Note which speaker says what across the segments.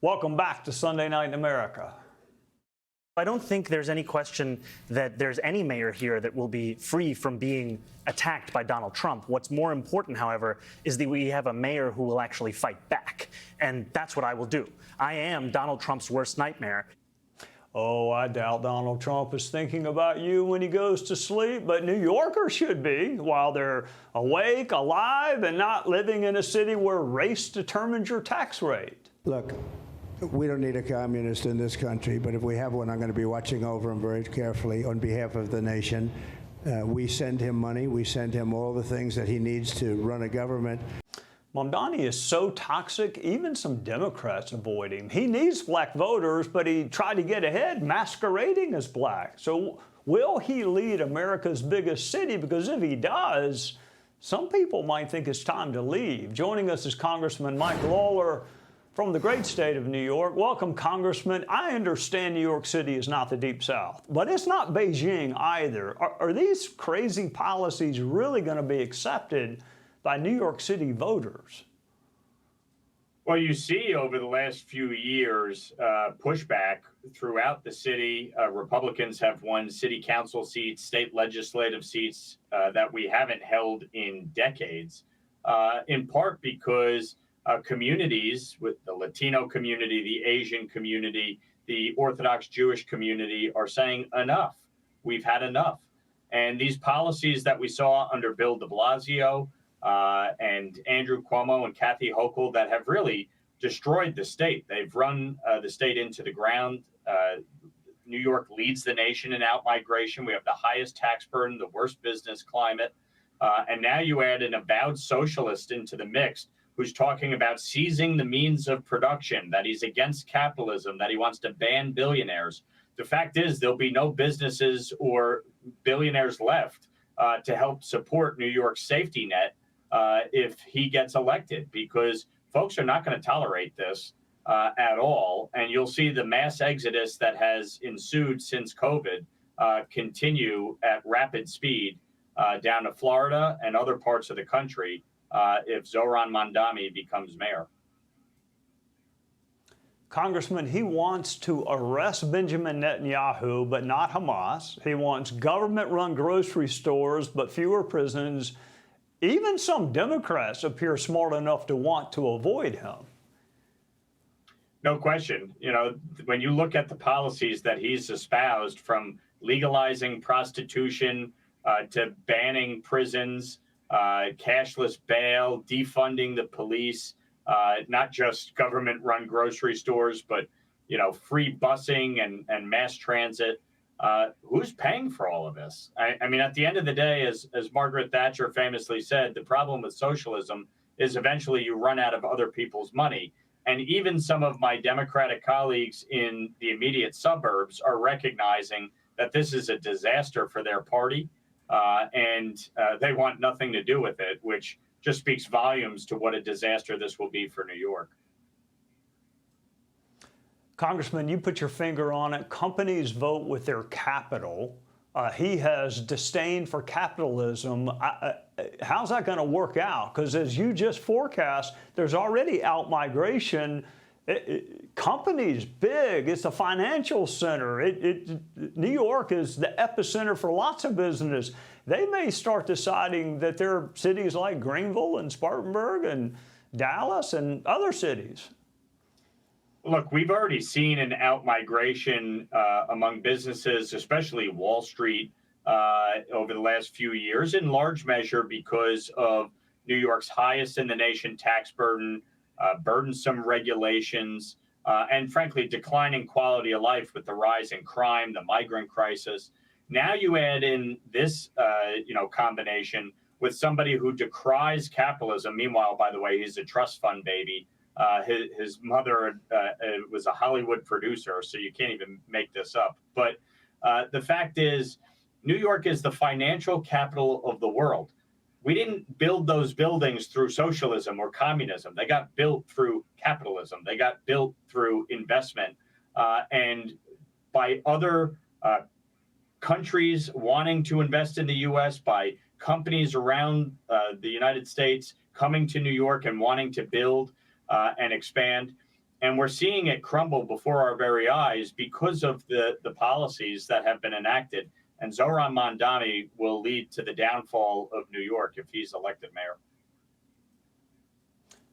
Speaker 1: Welcome back to Sunday Night in America.
Speaker 2: I don't think there's any question that there's any mayor here that will be free from being attacked by Donald Trump. What's more important, however, is that we have a mayor who will actually fight back. And that's what I will do. I am Donald Trump's worst nightmare.
Speaker 1: Oh, I doubt Donald Trump is thinking about you when he goes to sleep, but New Yorkers should be while they're awake, alive, and not living in a city where race determines your tax rate.
Speaker 3: Look, we don't need a communist in this country, but if we have one, I'm going to be watching over him very carefully on behalf of the nation. We send him money. We send him all the things that he needs to run a government.
Speaker 1: Mamdani is so toxic, even some Democrats avoid him. He needs black voters, but he tried to get ahead masquerading as black. So will he lead America's biggest city? Because if he does, some people might think it's time to leave. Joining us is Congressman Mike Lawler from the great state of New York. Welcome, Congressman. I understand New York City is not the Deep South, but it's not Beijing either. Are these crazy policies really going to be accepted by New York City voters?
Speaker 4: Well, you see over the last few years pushback throughout the city. Republicans have won city council seats, state legislative seats that we haven't held in decades, in part because communities, with the Latino community, the Asian community, the Orthodox Jewish community, are saying enough. We've had enough. And these policies that we saw under Bill de Blasio and Andrew Cuomo and Kathy Hochul that have really destroyed the state. They've run the state into the ground. New York leads the nation in outmigration. We have the highest tax burden, the worst business climate. And now you add an avowed socialist into the mix who's talking about seizing the means of production, that he's against capitalism, that he wants to ban billionaires. The fact is there'll be no businesses or billionaires left to help support New York's safety net if he gets elected, because folks are not going to tolerate this at all. And you'll see the mass exodus that has ensued since COVID continue at rapid speed down to Florida and other parts of the country if Zohran Mamdani becomes mayor.
Speaker 1: Congressman, he wants to arrest Benjamin Netanyahu, but not Hamas. He wants government-run grocery stores, but fewer prisons. Even some Democrats appear smart enough to want to avoid him.
Speaker 4: No question. You know, when you look at the policies that he's espoused, from legalizing prostitution to banning prisons, cashless bail, defunding the police, not just government-run grocery stores, but, you know, free busing and mass transit. Who's paying for all of this? I mean, at the end of the day, as Margaret Thatcher famously said, the problem with socialism is eventually you run out of other people's money. And even some of my Democratic colleagues in the immediate suburbs are recognizing that this is a disaster for their party, and they want nothing to do with it, which just speaks volumes to what a disaster this will be for New York.
Speaker 1: Congressman, you put your finger on it. Companies vote with their capital. He has disdain for capitalism. How's that going to work out? Because as you just forecast, there's already out-migration. Companies big. It's a financial center. New York is the epicenter for lots of business. They may start deciding that there are cities like Greenville and Spartanburg and Dallas and other cities.
Speaker 4: Look, we've already seen an out-migration among businesses, especially Wall Street, over the last few years, in large measure because of New York's highest in the nation tax burden, burdensome regulations, and frankly, declining quality of life with the rise in crime, the migrant crisis. Now you add in this, combination with somebody who decries capitalism. Meanwhile, by the way, he's a trust fund baby. His mother was a Hollywood producer, so you can't even make this up. But the fact is, New York is the financial capital of the world. We didn't build those buildings through socialism or communism. They got built through capitalism. They got built through investment. And by other countries wanting to invest in the U.S., by companies around the United States coming to New York and wanting to build and expand. And we're seeing it crumble before our very eyes because of the policies that have been enacted. And Zohran Mamdani will lead to the downfall of New York if he's elected mayor.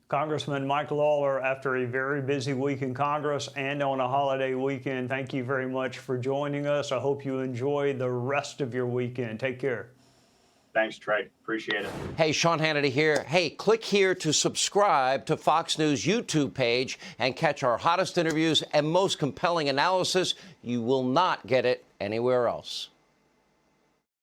Speaker 1: Congressman Mike Lawler, after a very busy week in Congress and on a holiday weekend, thank you very much for joining us. I hope you enjoy the rest of your weekend. Take care.
Speaker 4: Thanks, Trey. Appreciate it.
Speaker 5: Hey, Sean Hannity here. Hey, click here to subscribe to Fox News YouTube page and catch our hottest interviews and most compelling analysis. You will not get it anywhere else.